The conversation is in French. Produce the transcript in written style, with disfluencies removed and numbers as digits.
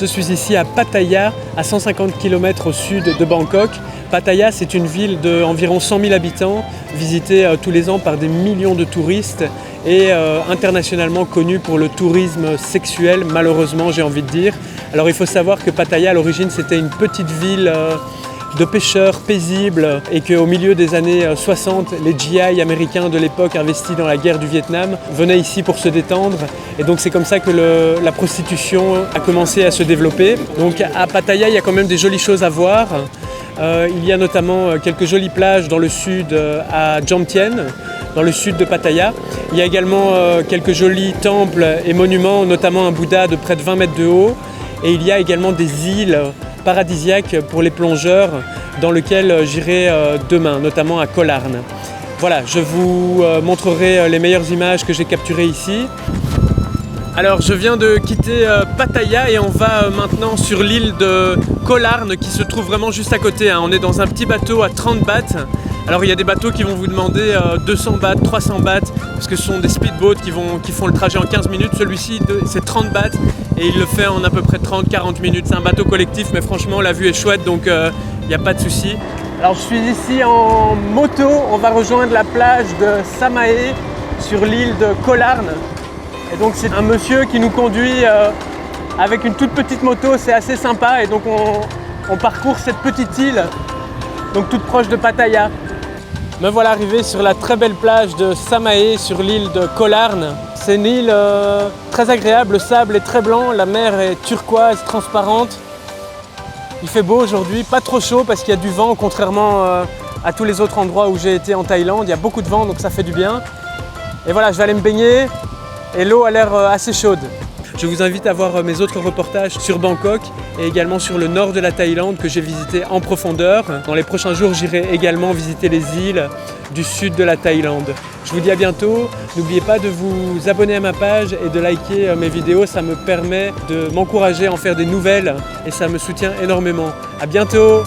Je suis ici à Pattaya, à 150 km au sud de Bangkok. Pattaya, c'est une ville d'environ 100 000 habitants, visitée tous les ans par des millions de touristes et internationalement connue pour le tourisme sexuel, malheureusement, j'ai envie de dire. Alors il faut savoir que Pattaya, à l'origine, c'était une petite ville de pêcheurs paisibles et qu'au milieu des années 60, les GI américains de l'époque investis dans la guerre du Vietnam venaient ici pour se détendre. Et donc c'est comme ça que la prostitution a commencé à se développer. Donc à Pattaya, il y a quand même des jolies choses à voir. Il y a notamment quelques jolies plages dans le sud à Jomtien, dans le sud de Pattaya. Il y a également quelques jolis temples et monuments, notamment un Bouddha de près de 20 mètres de haut. Et il y a également des îles paradisiaques pour les plongeurs dans lesquelles j'irai demain, notamment à Koh Larn. Voilà, je vous montrerai les meilleures images que j'ai capturées ici. Alors je viens de quitter Pattaya et on va maintenant sur l'île de Koh Larn qui se trouve vraiment juste à côté. On est dans un petit bateau à 30 bahts. Alors il y a des bateaux qui vont vous demander 200 bahts, 300 bahts parce que ce sont des speedboats qui font le trajet en 15 minutes. Celui-ci c'est 30 bahts et il le fait en à peu près 30-40 minutes. C'est un bateau collectif mais franchement la vue est chouette donc il n'y a pas de souci. Alors je suis ici en moto, on va rejoindre la plage de Samae sur l'île de Koh Larn. Et donc c'est un monsieur qui nous conduit avec une toute petite moto, c'est assez sympa et donc on parcourt cette petite île, donc toute proche de Pattaya. Me voilà arrivé sur la très belle plage de Samae sur l'île de Koh Larn. C'est une île très agréable, le sable est très blanc, la mer est turquoise, transparente. Il fait beau aujourd'hui, pas trop chaud parce qu'il y a du vent, contrairement à tous les autres endroits où j'ai été en Thaïlande. Il y a beaucoup de vent donc ça fait du bien. Et voilà, je vais aller me baigner. Et l'eau a l'air assez chaude. Je vous invite à voir mes autres reportages sur Bangkok et également sur le nord de la Thaïlande que j'ai visité en profondeur. Dans les prochains jours, j'irai également visiter les îles du sud de la Thaïlande. Je vous dis à bientôt. N'oubliez pas de vous abonner à ma page et de liker mes vidéos. Ça me permet de m'encourager à en faire des nouvelles et ça me soutient énormément. À bientôt!